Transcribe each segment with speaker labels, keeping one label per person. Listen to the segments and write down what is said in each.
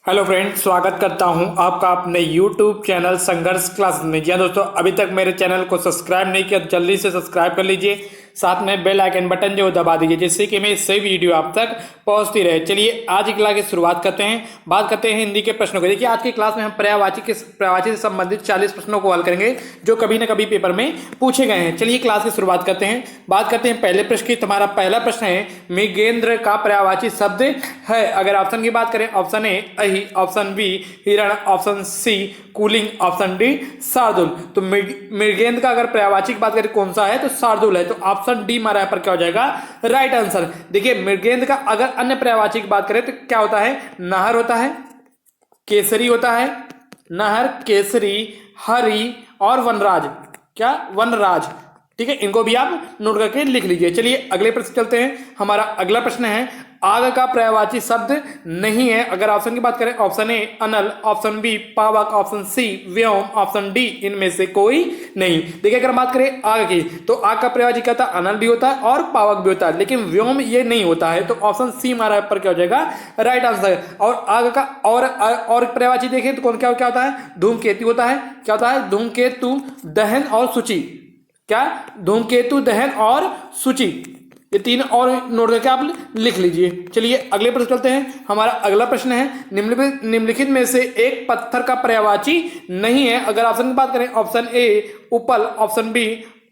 Speaker 1: Hello friends, स्वागत करता हूं आपका अपने यूट्यूब चैनल संघर्ष क्लास में। जी हाँ दोस्तों, अभी तक मेरे चैनल को सब्सक्राइब नहीं किया तो जल्दी से सब्सक्राइब कर लीजिए, साथ में बेल आइकन बटन जो दबा दीजिए जिससे कि मेरी सही वीडियो आप तक पहुंचती रहे। चलिए आज की क्लास की शुरुआत करते हैं। बात करते हैं हिंदी के प्रश्नों की। देखिए आज की क्लास में हम पर्यायवाची से संबंधित 40 प्रश्नों को हल करेंगे जो कभी ना कभी पेपर में पूछे गए हैं। चलिए क्लास की शुरुआत करते हैं। बात करते हैं पहले प्रश्न की। तुम्हारा पहला प्रश्न है मृगेंद्र का पर्यायवाची शब्द है। अगर ऑप्शन की बात करें, ऑप्शन ए अहि, ऑप्शन बी हिरण, ऑप्शन सी कूलिंग, ऑप्शन डी शार्दुल। तो मृगेंद्र का अगर पर्यायवाची की बात करें कौन सा है तो शार्दुल है। तो ऑप्शन डी हमारा यहाँ पर क्या हो जाएगा, राइट आंसर। देखिए मृगेंद्र का अगर अन्य पर्यायवाची की बात करें तो क्या होता है, नाहर होता है, केसरी होता है, नाहर, केसरी, हरि और वनराज। क्या, वनराज। ठीक है, इनको भी आप नोट करके लिख लीजिए। चलिए अगले प्रश्न चलते हैं। हमारा अगला प्रश्न है आग का पर्यायवाची शब्द नहीं है। अगर ऑप्शन की बात करें, ऑप्शन ए अनल, ऑप्शन बी पावक, ऑप्शन सी व्योम, ऑप्शन डी इनमें से कोई नहीं। देखिए अगर बात करें आग की तो आग का पर्यायवाची क्या होता है, अनल भी होता है और पावक भी होता है, लेकिन व्योम ये नहीं होता है। तो ऑप्शन सी हमारा पर क्या हो जाएगा, राइट आंसर। और आग का और पर्यायवाची देखें तो कौन क्या क्या होता है, धूमकेतु होता है। क्या होता है, धूमकेतु, दहन और सूची। क्या, धूमकेतु, दहन और सूची, ये तीन और नोट करके आप लिख लीजिए। चलिए अगले प्रश्न चलते हैं। हमारा अगला प्रश्न है निम्नलिखित में से एक पत्थर का पर्यायवाची नहीं है। अगर ऑप्शन की बात करें, ऑप्शन ए उपल, ऑप्शन बी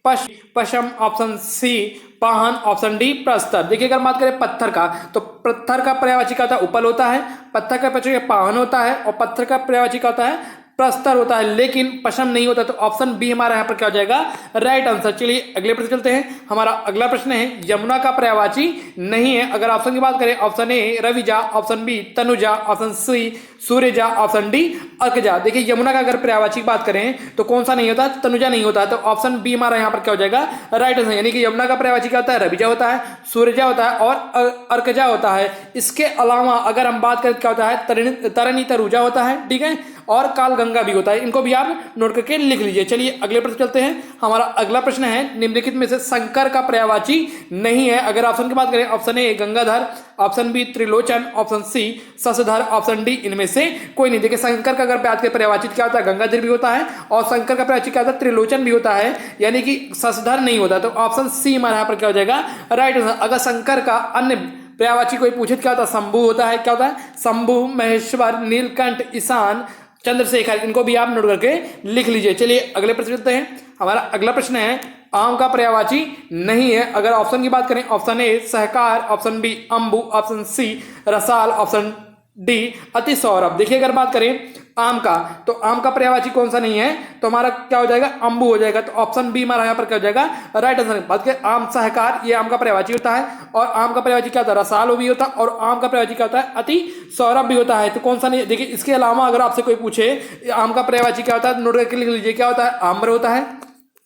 Speaker 1: पशम, ऑप्शन सी पाहन, ऑप्शन डी प्रस्तर। देखिए अगर बात करें पत्थर का तो पत्थर का पर्यायवाची क्या होता है, उपल होता है, पत्थर का पर्यायवाची पाहन होता है और पत्थर का पर्यायवाची क्या होता है, प्रस्तर होता है, लेकिन पशम नहीं होता। तो ऑप्शन बी हमारा यहाँ पर क्या हो जाएगा, राइट आंसर। चलिए अगले प्रश्न चलते हैं। हमारा अगला प्रश्न है यमुना का पर्यायवाची नहीं है। अगर ऑप्शन की बात करें, ऑप्शन ए रविजा, ऑप्शन बी तनुजा, ऑप्शन सी सूर्यजा, ऑप्शन डी अर्कजा। देखिए यमुना का अगर पर्यायवाची की बात करें तो कौन सा नहीं होता, तनुजा नहीं होता। तो ऑप्शन बी हमारा यहाँ पर क्या हो जाएगा, राइट आंसर। यानी कि यमुना का पर्यायवाची क्या होता है, रविजा होता है, सूर्यजा होता है और अर्कजा होता है। इसके अलावा अगर हम बात करें क्या होता है, तरणी तरुजा होता है, ठीक है, और काल गंगा भी होता है। इनको भी आप नोट करके लिख लीजिए। चलिए अगले प्रश्न चलते हैं। हमारा अगला प्रश्न है निम्नलिखित में से शंकर का पर्यायवाची नहीं है। अगर ऑप्शन की बात करें, ऑप्शन ए गंगाधर, ऑप्शन बी त्रिलोचन, ऑप्शन सी शशधर, ऑप्शन डी इनमें से कोई नहीं। देखिए शंकर का अगर बात करें पर्यायवाची क्या होता है, गंगाधर भी होता है और शंकर का पर्यायवाची क्या होता है, त्रिलोचन भी होता है, यानी कि शशधर नहीं होता। तो ऑप्शन सी हमारे यहाँ पर क्या हो जाएगा, राइट आंसर। अगर शंकर का अन्य पर्यायवाची कोई पूछे क्या होता है, शंभु होता है। क्या होता है, शंभु, महेश्वर, नीलकंठ, ईशान, चंद्रशेखर। इनको भी आप नोट करके लिख लीजिए। चलिए अगले प्रश्न चलते हैं। हमारा अगला प्रश्न है आम का पर्यायवाची नहीं है। अगर ऑप्शन की बात करें, ऑप्शन ए सहकार, ऑप्शन बी अंबु, ऑप्शन सी रसाल, ऑप्शन डी अति सौरभ। देखिए अगर बात करें आम का तो आम का पर्यायवाची कौन सा नहीं है, तो हमारा क्या हो जाएगा, अंबु हो जाएगा। तो ऑप्शन बी हमारा यहाँ पर क्या हो जाएगा, राइट आंसर। बात करें आम सहकार, ये आम का पर्यायवाची होता है और आम का पर्यायवाची क्या होता है, रसाल भी होता है और आम का पर्यायवाची क्या होता है, अति सौरभ भी होता है। तो कौन सा नहीं। देखिए इसके अलावा अगर आपसे कोई पूछे आम का पर्यायवाची क्या होता है, नोट करके लिख लीजिए। क्या होता है, आम्र होता है।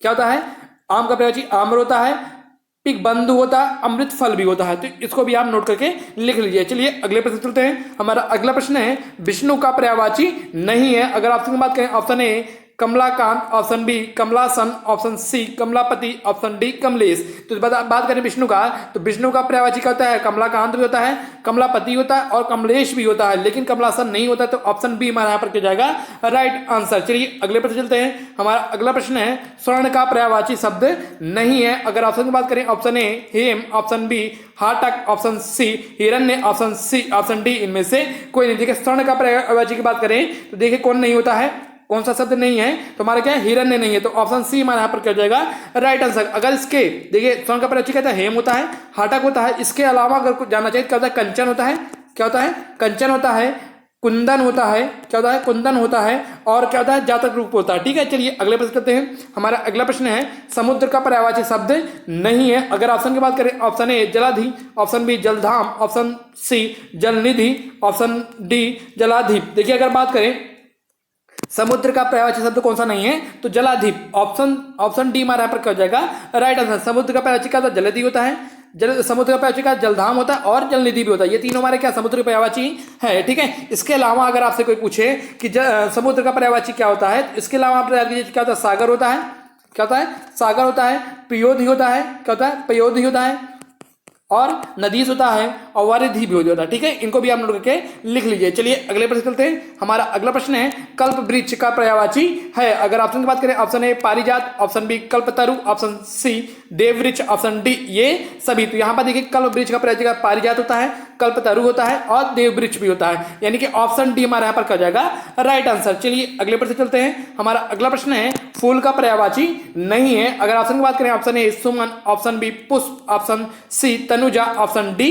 Speaker 1: क्या होता है, आम का पर्यायवाची आम्र होता है, पिक बंधु होता है, अमृत फल भी होता है। तो इसको भी आप नोट करके लिख लीजिए। चलिए अगले प्रश्न चलते हैं। हमारा अगला प्रश्न है विष्णु का पर्यायवाची नहीं है। अगर ऑप्शन की बात करें, ऑप्शन ए कमलाकांत, ऑप्शन बी कमलासन, ऑप्शन सी कमलापति, ऑप्शन डी कमलेश। तो बात करें विष्णु का तो विष्णु का पर्यायवाची क्या होता है, कमलाकांत भी होता है, कमलापति होता है और कमलेश भी होता है, लेकिन कमलासन नहीं होता। तो ऑप्शन बी हमारा यहाँ पर क्या जाएगा, राइट आंसर। चलिए अगले प्रश्न चलते हैं। हमारा अगला प्रश्न है स्वर्ण का पर्यायवाची शब्द नहीं है। अगर ऑप्शन की बात करें, ऑप्शन ए हेम, ऑप्शन बी हाटक, ऑप्शन सी हिरण्य, ऑप्शन सी ऑप्शन डी इनमें से कोई नहीं। देखिए स्वर्ण का पर्यायवाची की बात करें तो देखिए कौन नहीं होता है, कौन सा शब्द नहीं है, तो हमारा क्या है, हिरण्य नहीं है। तो ऑप्शन सी हमारा यहाँ पर क्या हो जाएगा, राइट आंसर। अगर इसके देखिए स्वर्ण का पर्यायवाची कहता है हेम होता है, हाटक होता है, इसके अलावा अगर कुछ जानना चाहिए क्या होता है, कंचन होता है। क्या होता है, कंचन होता है, कुंदन होता है। क्या होता है, कुंदन होता है और क्या होता है, जातक रूप होता है। ठीक है, चलिए अगले प्रश्न करते हैं। हमारा अगला प्रश्न है समुद्र का पर्यायवाची शब्द नहीं है। अगर ऑप्शन की बात करें, ऑप्शन ए जलाधि, ऑप्शन बी जलधाम, ऑप्शन सी जलनिधि, ऑप्शन डी जलाधिप। देखिए अगर बात करें समुद्र का पर्यायवाची शब्द कौन सा नहीं है, तो जलाधिप। ऑप्शन डी हमारा यहाँ पर क्या हो जाएगा, राइट आंसर। समुद्र का पर्यायवाची क्या होता है, जलधि होता है, समुद्र का पर्यायवाची का जलधाम होता है और जलनिधि भी होता है। ये तीनों हमारे क्या समुद्र पर्यायवाची है। ठीक है, इसके अलावा अगर आपसे कोई पूछे कि समुद्र का पर्यायवाची क्या होता है, इसके अलावा आप याद कीजिए क्या होता है, सागर होता है। क्या होता है, सागर होता है, पयोधि होता है। क्या होता है, पयोधि होता है और नदीस होता है और वारिधि भी होता है। ठीक है, इनको भी आप नोट करके लिख लीजिए। चलिए अगले प्रश्न चलते हैं। हमारा अगला प्रश्न है कल्प वृक्ष का पर्यायवाची है। अगर ऑप्शन की बात करें, ऑप्शन ए पारिजात, ऑप्शन बी कल्पतरु, ऑप्शन सी देववृक्ष, ऑप्शन डी ये सभी। तो यहाँ पर देखिए कल्प वृक्ष का पर्यायवाची पारिजात होता है, कल्पतरु होता है और देववृक्ष भी होता है, यानी कि ऑप्शन डी हमारा यहाँ पर क्या हो जाएगा राइट आंसर। चलिए अगले प्रश्न चलते हैं। हमारा अगला प्रश्न है फूल का पर्यायवाची नहीं है। अगर ऑप्शन की बात करें, ऑप्शन ए सुमन, ऑप्शन बी पुष्प, ऑप्शन सी तनुजा, ऑप्शन डी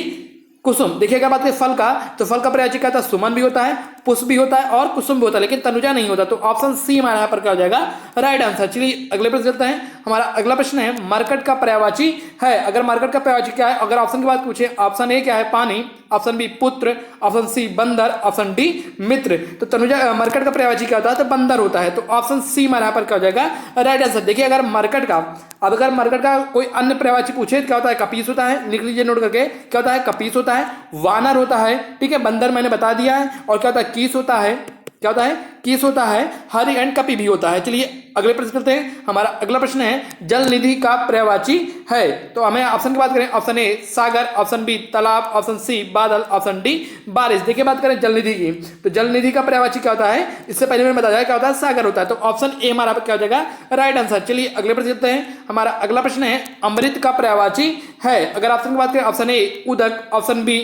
Speaker 1: कुसुम। देखिए अगर बात करें फल का, तो फल का पर्यायवाची क्या होता है, सुमन भी होता है, पुष्प भी होता है और कुसुम भी होता है, लेकिन तनुजा नहीं होता। तो ऑप्शन सी हमारा यहाँ पर क्या हो जाएगा राइट आंसर। चलिए अगले प्रश्न चलते हैं। हमारा अगला प्रश्न है मरकट का पर्यायवाची है। अगर मरकट का पर्यायवाची क्या है, अगर ऑप्शन की बात पूछे, ऑप्शन ए क्या है पानी, ऑप्शन बी पुत्र, ऑप्शन सी बंदर, ऑप्शन डी मित्र। तो तनुजा मरकट का पर्यायवाची क्या होता है, तो बंदर होता है। तो ऑप्शन सी हमारे यहाँ पर क्या हो जाएगा राइट आंसर। देखिए अगर मरकट का, अब अगर मरकट का कोई अन्य पर्यायवाची पूछे क्या होता है, कपीस होता है, लिख लीजिए नोट करके, क्या होता है कपीस होता है, वानर होता है, ठीक है, बंदर मैंने बता दिया है, और क्या होता है कीस होता है, क्या होता है कीस होता है, हरि एंड कपि भी होता है। चलिए अगले प्रश्न करते हैं। हमारा अगला प्रश्न है जल निधि का पर्यायवाची है। तो हमें ऑप्शन की बात करें, ऑप्शन ए सागर, ऑप्शन बी तालाब, ऑप्शन सी बादल, ऑप्शन डी बारिश। देखिए बात करें जल निधि की, तो जल निधि का पर्यायवाची क्या होता है, इससे पहले मैंने बताया क्या होता है सागर होता है। तो ऑप्शन ए हमारा क्या हो जाएगा राइट आंसर। चलिए अगले प्रश्न करते हैं। हमारा अगला प्रश्न है अमृत का पर्यायवाची है। अगर ऑप्शन की बात करें, ऑप्शन ए उदक, ऑप्शन बी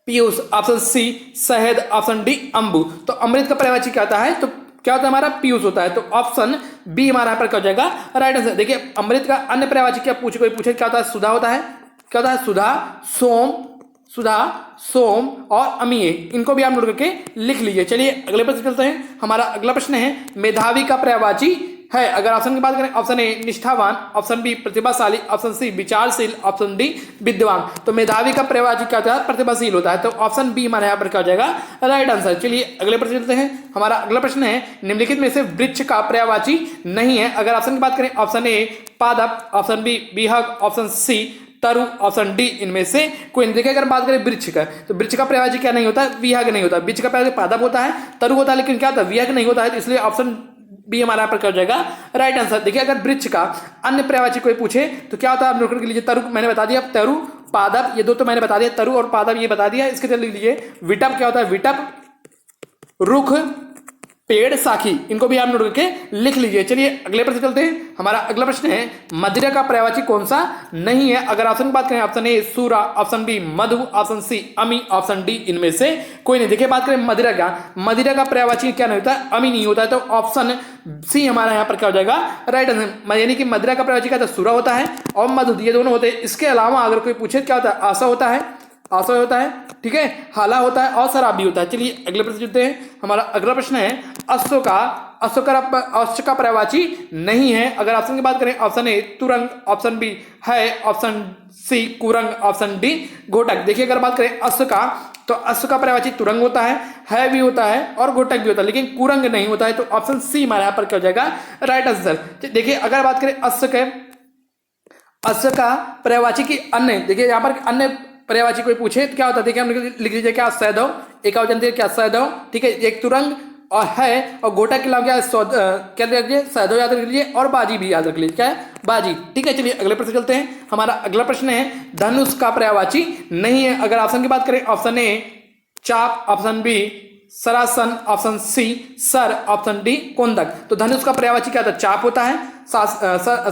Speaker 1: पीयूष, ऑप्शन सी शहद, ऑप्शन डी अम्बु। तो अमृत का पर्यायवाची क्या होता है, तो क्या होता है हमारा पीयूष होता है। तो ऑप्शन बी हमारा यहाँ पर क्या हो जाएगा राइट आंसर। देखिए अमृत का अन्य पर्यायवाची क्या कोई पूछे क्या होता है, सुधा होता है, क्या होता है सुधा, सोम, सुधा, सोम और अमीय, इनको भी आप नोट करके लिख लीजिए। चलिए अगले प्रश्न चलते हैं। हमारा अगला प्रश्न है मेधावी का पर्यायवाची है। अगर ऑप्शन की बात करें, ऑप्शन ए निष्ठावान, ऑप्शन बी प्रतिभाशाली, ऑप्शन सी विचारशील, ऑप्शन डी विद्वान। तो मेधावी का पर्यायवाची क्या होता है, प्रतिभाशील होता है। तो ऑप्शन बी हमारे यहाँ पर क्या हो जाएगा राइट आंसर। चलिए अगले प्रश्न चलते हैं। हमारा अगला प्रश्न है निम्नलिखित में से वृक्ष का पर्यायवाची नहीं है। अगर ऑप्शन की बात करें, ऑप्शन ए पादप, ऑप्शन बी विहग, ऑप्शन सी तरु, ऑप्शन डी इनमें से कोई नहीं। देखिए अगर बात करें वृक्ष का, तो वृक्ष का पर्यायवाची क्या नहीं होता, विहग नहीं होता। वृक्ष का पर्यायवाची पादप होता है, तरु होता है, लेकिन क्या होता है विहग नहीं होता है। इसलिए ऑप्शन बी हमारा पर क्या हो जाएगा राइट आंसर। देखिए अगर वृक्ष का अन्य पर्यायवाची कोई पूछे तो क्या होता है, आप नोट कर लीजिए। तरु मैंने बता दिया, तरु पादप ये दो तो मैंने बता दिया, तरु और पादप ये बता दिया। इसके चलिए लीजिए विटप क्या होता है, विटप रुख पेड़ साखी, इनको भी आप नोट करके लिख लीजिए। चलिए अगले प्रश्न चलते हैं। हमारा अगला प्रश्न है मदिरा का पर्यायवाची कौन सा नहीं है। अगर ऑप्शन की बात करें, ऑप्शन ए सूरा, ऑप्शन बी मधु, ऑप्शन सी अमी, ऑप्शन डी इनमें से कोई नहीं। देखिए बात करें मदिरा का, मदिरा का पर्यायवाची क्या नहीं होता है, अमी नहीं होता है। तो ऑप्शन सी हमारा यहाँ पर क्या हो जाएगा राइट आंसर। यानी कि मदिरा का पर्यायवाची क्या होता है, सूरा होता है और मधु, ये दोनों होते हैं। इसके अलावा अगर कोई पूछे क्या होता है, आशा होता है, आशय होता है, ठीक है, हाला होता है और शराब भी होता है। चलिए अगले प्रश्न चलते हैं। हमारा अगला प्रश्न है अश्व का पर्यायवाची नहीं है। अगर ऑप्शन की बात करें, ऑप्शन ए तुरंग, ऑप्शन बी है, ऑप्शन सी कुरंग, ऑप्शन डी घोटक। देखिए अगर बात करें अश्व का, तो अश्व का पर्यायवाची तुरंग होता है भी होता है और घोटक भी होता है, लेकिन कुरंग नहीं होता है। तो ऑप्शन सी हमारे यहाँ पर क्या हो जाएगा राइट आंसर। देखिए अगर बात करें अश्व का पर्यायवाची की अन्य, देखिए यहाँ पर अन्य पर्यायवाची कोई पूछे तो क्या होता है, देखिए हम लिख लीजिए क्या सैदव, एक और जानते हैं क्या सैदव, ठीक है, एक तुरंग और है, और गोटा के अलावा क्या रख लीजिए, सैदव याद रख लीजिए और बाजी भी याद रख लीजिए, क्या है बाजी, ठीक है। चलिए अगले प्रश्न चलते हैं। हमारा अगला प्रश्न है धनुष का पर्यायवाची नहीं है। अगर ऑप्शन की बात करें, ऑप्शन ए चाप, ऑप्शन बी सरासन, ऑप्शन सी सर, ऑप्शन डी कोंदक। तो धनुष का पर्यायवाची क्या होता है, चाप होता है,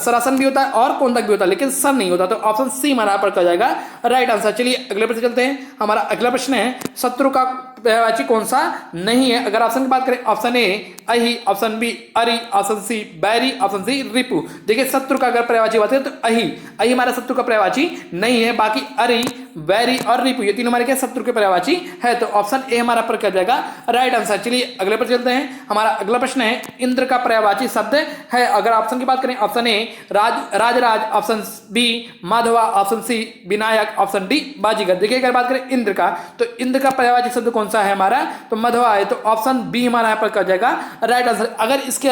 Speaker 1: सरासन भी होता है और कोंदक भी होता है, लेकिन सर नहीं होता। तो ऑप्शन सी हमारा पर क्या जाएगा राइट आंसर। चलिए अगले प्रश्न चलते हैं। हमारा अगला प्रश्न है शत्रु का पर्यायवाची कौन सा नहीं है। अगर ऑप्शन की बात करें, ऑप्शन ए अहि, ऑप्शन बी अरि, ऑप्शन सी बैरी, ऑप्शन सी रिपु। देखिए शत्रु का अगर पर्यायवाची बात है तो अहि हमारा शत्रु का पर्यायवाची नहीं है, बाकी अरि, बैरी और रिपु ये तीन हमारे क्या शत्रु के पर्यायवाची है। तो ऑप्शन ए हमारा पर क्या जाएगा राइट आंसर। चलिए अगले प्रश्न चलते हैं। हमारा अगला प्रश्न है इंद्र का पर्यायवाची शब्द है। अगर ऑप्शन की बात करें, ऑप्शन ए राजराज, ऑप्शन बी माधवा, ऑप्शन सी विनायक, ऑप्शन डी बाजीगर। देखिए अगर बात करें इंद्र का, तो इंद्र का पर्यायवाची शब्द कौन सा है हमारा, तो मधवा है। तो ऑप्शन बी हमारा यहाँ पर क्या जाएगा राइट आंसर। अगर इसके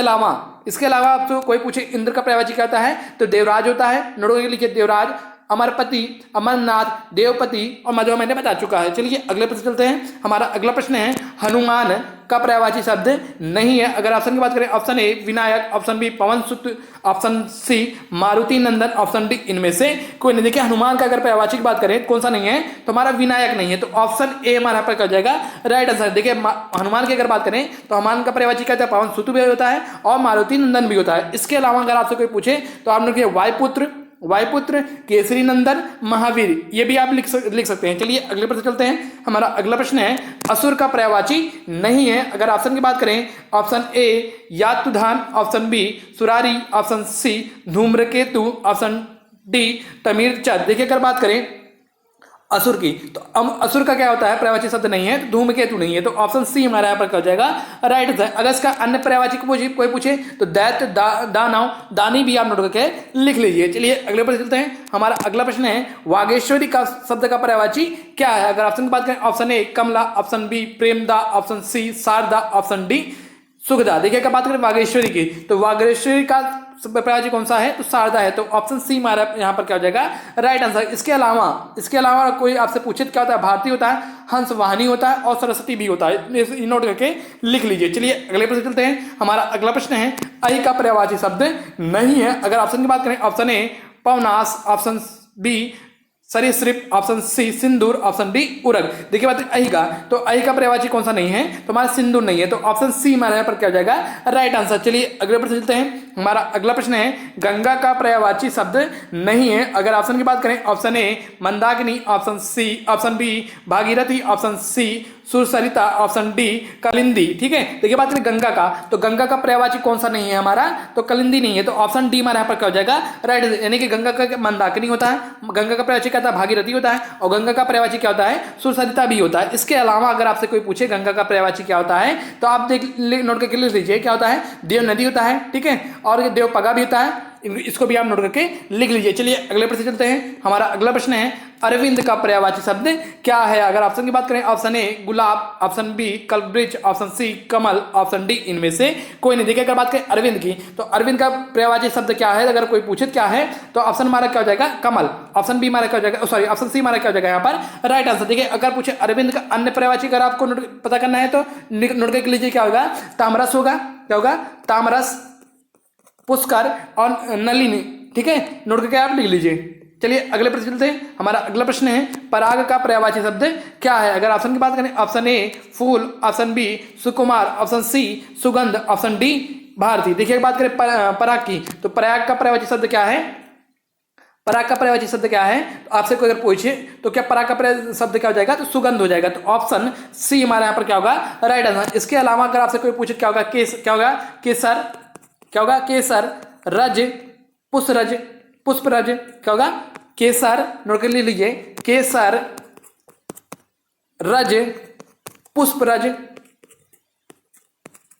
Speaker 1: अलावा आपको कोई पूछे इंद्र का पर्यायवाची क्या होता है, तो देवराज होता है, नोट करके लिखिए देवराज, अमरपति, अमरनाथ, देवपति और मधुआ मैंने बता चुका है। चलिए अगले प्रश्न चलते हैं। हमारा अगला प्रश्न है हनुमान का पर्यायवाची शब्द नहीं है। अगर ऑप्शन की बात करें, ऑप्शन ए विनायक, ऑप्शन बी पवन सुत, ऑप्शन सी मारुति नंदन, ऑप्शन डी इनमें से कोई नहीं। देखिए हनुमान का अगर पर्यायवाची की बात करें कौन सा नहीं है, तो हमारा विनायक नहीं है, तो ऑप्शन ए हमारा पर कर जाएगा राइट आंसर। देखिए हनुमान की अगर बात करें तो हनुमान का पर्यायवाची क्या होता है, पवन सुत भी होता है और मारुति नंदन भी होता है। इसके अलावा अगर आपसे कोई पूछे तो आप लोग वायुपुत्र, केसरी नंदन, महावीर, ये भी आप लिख सकते हैं। चलिए अगले प्रश्न चलते हैं। हमारा अगला प्रश्न है असुर का पर्यायवाची नहीं है। अगर ऑप्शन की बात करें, ऑप्शन ए यातुधान, ऑप्शन बी सुरारी, ऑप्शन सी धूम्रकेतु, ऑप्शन डी तमीरचंद। देखिए अगर बात करें असुर की, तो असुर का क्या होता है, पर्यायवाची शब्द नहीं है, तो धूमकेतु नहीं है, तो ऑप्शन सी हमारा यहाँ पर कर जाएगा राइट आंसर। अगर इसका अन्य पर्यायवाची कोई पूछे तो दैत्य, दानव, दानी भी आप नोट करके लिख लीजिए। चलिए अगले प्रश्न चलते हैं। हमारा अगला प्रश्न है वागेश्वरी का शब्द का पर्यायवाची क्या है। अगर ऑप्शन की बात करें, ऑप्शन ए कमला, ऑप्शन बी प्रेमदा, ऑप्शन सी शारदा, ऑप्शन डी सुखदा। देखिए अगर बात करें वागेश्वरी की, तो वागेश्वरी का पर्यायवाची कौन सा है, तो शारदा है, तो ऑप्शन सी हमारा यहाँ पर क्या हो जाएगा राइट आंसर। इसके अलावा कोई आपसे पूछे क्या होता है, भारती होता है, हंस वाहनी होता है और सरस्वती भी होता है, नोट करके लिख लीजिए। चलिए अगले प्रश्न चलते हैं। हमारा अगला प्रश्न है आई का पर्यायवाची शब्द नहीं है। अगर ऑप्शन की बात करें, ऑप्शन ए पवनास, ऑप्शन बी सरीसृप, ऑप्शन सी सिंदूर, ऑप्शन डी उरग। देखिए बात अहि का, तो अहि का पर्यायवाची कौन सा नहीं है, तो हमारा सिंदूर नहीं है, तो ऑप्शन सी हमारे यहाँ पर क्या हो जाएगा राइट आंसर। चलिए अगले प्रश्न चलते हैं। हमारा अगला प्रश्न है गंगा का पर्यायवाची शब्द नहीं है। अगर ऑप्शन की बात करें, option A Mandakini, option B Bhagirathi, option C सुरसरिता, ऑप्शन डी कलिंदी। ठीक है, देखिए बात करें गंगा का, तो गंगा का पर्यायवाची कौन सा नहीं है हमारा, तो कलिंदी नहीं है, तो ऑप्शन डी हमारे यहाँ पर क्या हो जाएगा राइट। यानी कि गंगा का मंदाकिनी होता है, गंगा का पर्यायवाची क्या होता है, भागीरथी होता है, और गंगा का पर्यायवाची क्या होता है, सुरसरिता भी होता है। इसके अलावा अगर आपसे कोई पूछे गंगा का पर्यायवाची क्या होता है, तो आप नोट करके लिख लीजिए क्या होता है, देव नदी होता है, ठीक है, और देव पगा भी होता है, इसको भी आप नोट करके लिख लीजिए। चलिए अगले प्रश्न चलते हैं। हमारा अगला प्रश्न है अरविंद का पर्यायवाची शब्द क्या है। अगर ऑप्शन की बात करें, ऑप्शन ए गुलाब, ऑप्शन बी कल्पवृक्ष, ऑप्शन सी कमल, ऑप्शन डी इनमें से कोई नहीं। देखिए अगर बात करें अरविंद की, तो अरविंद का पर्यायवाची शब्द क्या है, अगर कोई पूछे क्या है, तो ऑप्शन हमारा क्या हो जाएगा कमल, ऑप्शन बी हमारा क्या हो जाएगा, सॉरी ऑप्शन सी हमारा क्या हो जाएगा यहाँ पर राइट आंसर। देखिए अगर पूछे अरविंद का अन्य पर्यायवाची अगर आपको पता करना है तो नोट करके लीजिए क्या होगा, तामरस होगा, क्या होगा तामरस, पुष्कर और नलिनी। ठीक है, नोट करके आप लिख लीजिए। चलिए अगले प्रश्न चलते हैं। हमारा अगला प्रश्न है पराग का पर्यायवाची शब्द क्या है। अगर ऑप्शन की बात करें, ऑप्शन ए फूल, ऑप्शन बी सुकुमार, ऑप्शन सी सुगंध, ऑप्शन डी भारती। देखिए बात करें पराग की, तो पराग का पर्यायवाची शब्द क्या है, पराग का पर्यायवाची शब्द क्या है, तो आपसे कोई अगर पूछे तो क्या पराग का शब्द क्या हो जाएगा, तो सुगंध हो जाएगा, तो ऑप्शन सी हमारे यहाँ पर क्या होगा राइट आंसर। इसके अलावा अगर आपसे कोई पूछे क्या होगा, क्या होगा केसर, क्या होगा केसर, रज, पुष्परज, पुष्परज, क्या होगा केसर, नोट कर लीजिए केसर, रज, पुष्परज,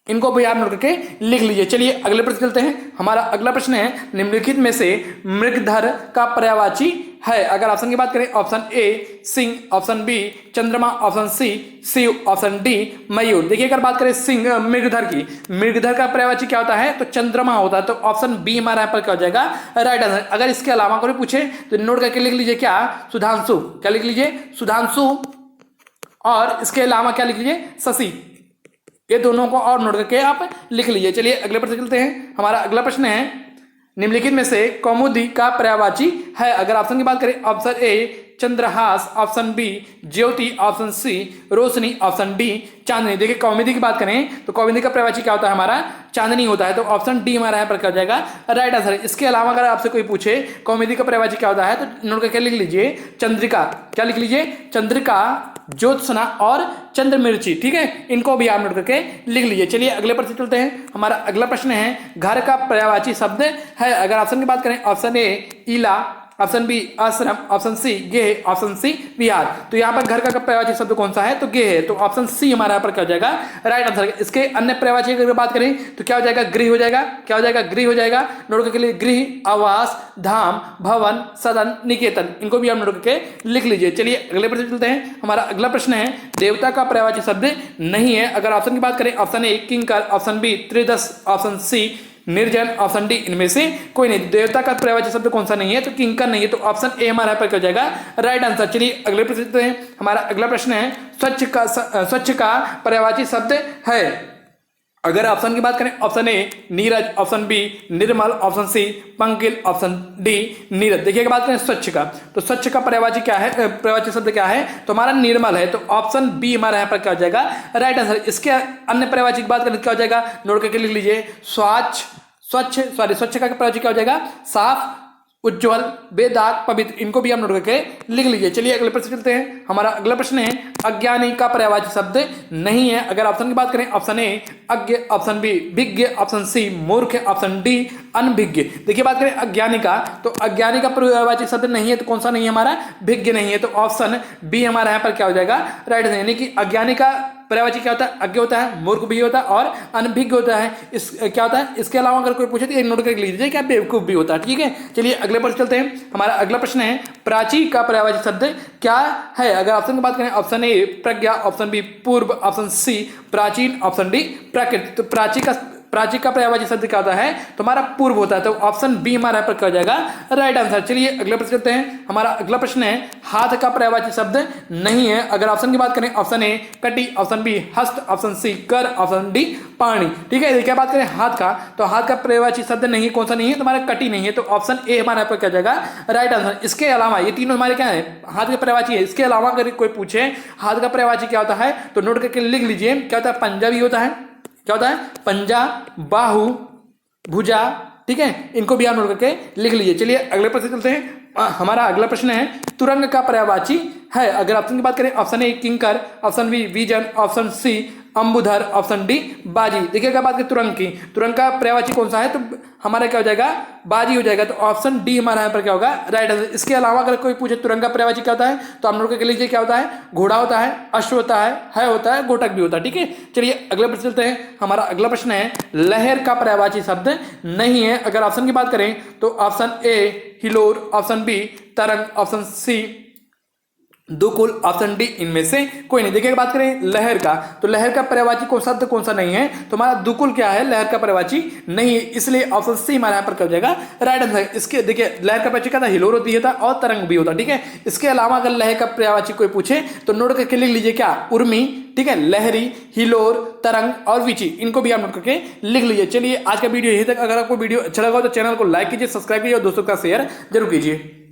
Speaker 1: इनको भी आप नोट करके लिख लीजिए। चलिए अगले प्रश्न चलते हैं। हमारा अगला प्रश्न है निम्नलिखित में से मृगधर का पर्यायवाची है। अगर ऑप्शन की बात करें, ऑप्शन ए सिंह, ऑप्शन बी चंद्रमा, option C Shiva, option D मयूर। देखिए अगर बात करें सिंह मृगधर की, मृगधर का पर्यायवाची क्या होता है, तो चंद्रमा होता है, तो ऑप्शन बी हमारा यहाँ पर क्या हो जाएगा राइट आंसर। अगर इसके अलावा कोई पूछे तो नोट करके लिख लीजिए क्या, सुधांशु, क्या लिख लीजिए सुधांशु, और इसके अलावा क्या लिख लीजिए शशि, ये दोनों को और नोट करके आप लिख लीजिए। चलिए अगले प्रश्न चलते हैं। हमारा अगला प्रश्न है निम्नलिखित में से कौमुदी का पर्यायवाची है। अगर ऑप्शन की बात करें, ऑप्शन ए चंद्रहास, ऑप्शन बी ज्योति, ऑप्शन सी रोशनी, ऑप्शन डी चांदनी। देखिए कौमुदी की बात करें तो कौमुदी का पर्यायवाची क्या होता है हमारा, चांदनी होता है, तो ऑप्शन डी हमारा यहाँ पर क्या हो जाएगा राइट आंसर। इसके अलावा अगर आपसे कोई पूछे कौमुदी का पर्यायवाची क्या होता है, तो नोट करके लिख लीजिए चंद्रिका, क्या लिख लीजिए चंद्रिका, ज्योत्सना और चंद्रमिर्ची। ठीक है, इनको भी आप नोट करके लिख लीजिए। चलिए अगले प्रश्न चलते हैं। हमारा अगला प्रश्न है घर का पर्यायवाची शब्द है। अगर ऑप्शन की बात करें, ऑप्शन ए इला, ऑप्शन बी आश्रम, ऑप्शन सी गेह, ऑप्शन सी विहार। तो यहाँ पर घर का पर्यायवाची शब्द कौन सा है, तो गेह है, तो ऑप्शन सी हमारा यहाँ पर क्या हो जाएगा राइट आंसर। इसके अन्य पर्यायवाची अगर बात करें तो क्या हो जाएगा, गृह हो जाएगा, क्या हो जाएगा गृह हो जाएगा, नोट करके लिए गृह, आवास, धाम, भवन, सदन, निकेतन, इनको भी आप नोट करके लिख लीजिए। चलिए अगले प्रश्न चलते हैं। हमारा अगला प्रश्न है देवता का पर्यायवाची शब्द नहीं है। अगर ऑप्शन की बात करें, ऑप्शन ए किंकर, ऑप्शन बी त्रिदश, ऑप्शन सी निर्जन, ऑप्शन डी इनमें से कोई नहीं। देवता का पर्यायवाची शब्द कौन सा नहीं है, तो किंकर नहीं है, तो ऑप्शन ए हमारा यहाँ पर क्या हो जाएगा राइट आंसर। चलिए अगले प्रश्न देखते हैं। हमारा अगला प्रश्न है स्वच्छ का पर्यायवाची शब्द है। अगर ऑप्शन की बात करें, ऑप्शन ए नीरज, ऑप्शन बी निर्मल, ऑप्शन सी पंकिल, ऑप्शन डी नीरज। देखिए बात करें स्वच्छ का, तो स्वच्छ का पर्यायवाची क्या है, पर्यायवाची शब्द क्या है, तो हमारा निर्मल है, तो ऑप्शन बी हमारा यहाँ पर क्या हो जाएगा राइट आंसर। इसके अन्य पर्यायवाची की बात करें क्या हो जाएगा, नोट करके लिख लीजिए। स्वच्छ का पर्यायवाची क्या हो जाएगा, साफ, उज्ज्वल, बेदाग, पवित्र। इनको भी हम नोट करके लिख लीजिए। चलिए अगले प्रश्न चलते हैं। हमारा अगला प्रश्न है अज्ञानी का पर्यायवाची शब्द नहीं है। अगर ऑप्शन की बात करें, ऑप्शन ए अज्ञ, ऑप्शन बी विज्ञ, ऑप्शन सी मूर्ख, ऑप्शन डी अनभिज्ञ। देखिए बात करें अज्ञानी का, तो अज्ञानी का पर्यायवाची शब्द नहीं है, तो कौन सा नहीं है हमारा, विज्ञ नहीं है, तो ऑप्शन बी हमारा यहाँ पर क्या हो जाएगा राइट आंसर। यानी कि अज्ञानी का पर्यायवाची क्या होता है, अज्ञ होता है, मूर्ख भी होता है और अनभिज्ञ होता है। इस क्या होता है, इसके अलावा अगर कोई पूछे तो नोट करके लिख लीजिए क्या बेवकूफ भी होता है। ठीक है, चलिए अगले प्रश्न चलते हैं। हमारा अगला प्रश्न है प्राची का पर्यायवाची शब्द क्या है। अगर ऑप्शन की बात करें, ऑप्शन ए प्रज्ञा, ऑप्शन बी पूर्व, ऑप्शन सी प्राचीन, ऑप्शन डी प्रकृति। तो प्राची का पर्यायवाची शब्द क्या होता है, तो हमारा पूर्व होता है, तो ऑप्शन बी हमारा पर क्या हो जाएगा राइट आंसर। चलिए अगले प्रश्न करते हैं। हमारा अगला प्रश्न है हाथ का पर्यायवाची शब्द नहीं है। अगर ऑप्शन की बात करें, ऑप्शन ए कटी, ऑप्शन बी हस्त, ऑप्शन सी कर, ऑप्शन डी पाणी। ठीक है, क्या बात करें हाथ का, तो हाथ का पर्यायवाची शब्द नहीं है, कौन सा नहीं है, तो हमारा कटी नहीं है, तो ऑप्शन ए हमारा पर क्या जाएगा राइट आंसर। इसके अलावा ये तीनों हमारे क्या है, हाथ के पर्यायवाची है। इसके अलावा अगर कोई पूछे हाथ का पर्यायवाची क्या होता है, तो नोट करके लिख लीजिए क्या होता है, पंजा भी होता है, क्या होता है पंजा, बाहु, भुजा। ठीक है, इनको भी आप नोट करके लिख लीजिए। चलिए अगले प्रश्न चलते हैं। हमारा अगला प्रश्न है तुरंग का पर्यायवाची है। अगर ऑप्शन की बात करें, ऑप्शन ए किंकर, ऑप्शन बी विजन, ऑप्शन सी अंबुधर, ऑप्शन डी बाजी। देखिए क्या बात करें तुरंग की, तुरंग का पर्यायवाची कौन सा है, तो हमारा क्या हो जाएगा बाजी हो जाएगा, तो ऑप्शन डी हमारा यहाँ पर क्या होगा राइट आंसर। इसके अलावा अगर कोई पूछे तुरंग का पर्यायवाची क्या होता है, तो आप नोट करके लीजिए क्या होता है, घोड़ा होता है, अश्व होता है होता है, घोटक भी होता है। ठीक है, चलिए अगले प्रश्न चलते हैं। हमारा अगला प्रश्न है लहर का पर्यायवाची शब्द नहीं है। अगर ऑप्शन की बात करें, तो ऑप्शन ए हिलोर, ऑप्शन बी तरंग, ऑप्शन सी दुकुल, ऑप्शन डी इनमें से कोई नहीं। देखिए बात करें लहर का, तो लहर का पर्यायवाची शब्द कौन सा नहीं है, तो हमारा दुकुल क्या है, लहर का पर्यायवाची नहीं है, इसलिए ऑप्शन सी हमारे यहाँ पर कर जाएगा राइट आंसर। इसके देखिए लहर का पर्यायवाची क्या था, हिलोर होती है और तरंग भी होता। ठीक है, इसके अलावा अगर लहर का पर्यायवाची कोई पूछे तो नोट करके लिख लीजिए क्या, उर्मी, ठीक है, लहरी, हिलोर, तरंग और विची। इनको भी आप नोट करके लिख लीजिए। चलिए आज का वीडियो यही तक। अगर आपको वीडियो अच्छा लगा हो तो चैनल को लाइक कीजिए, सब्सक्राइब कीजिए और दोस्तों का शेयर जरूर कीजिए।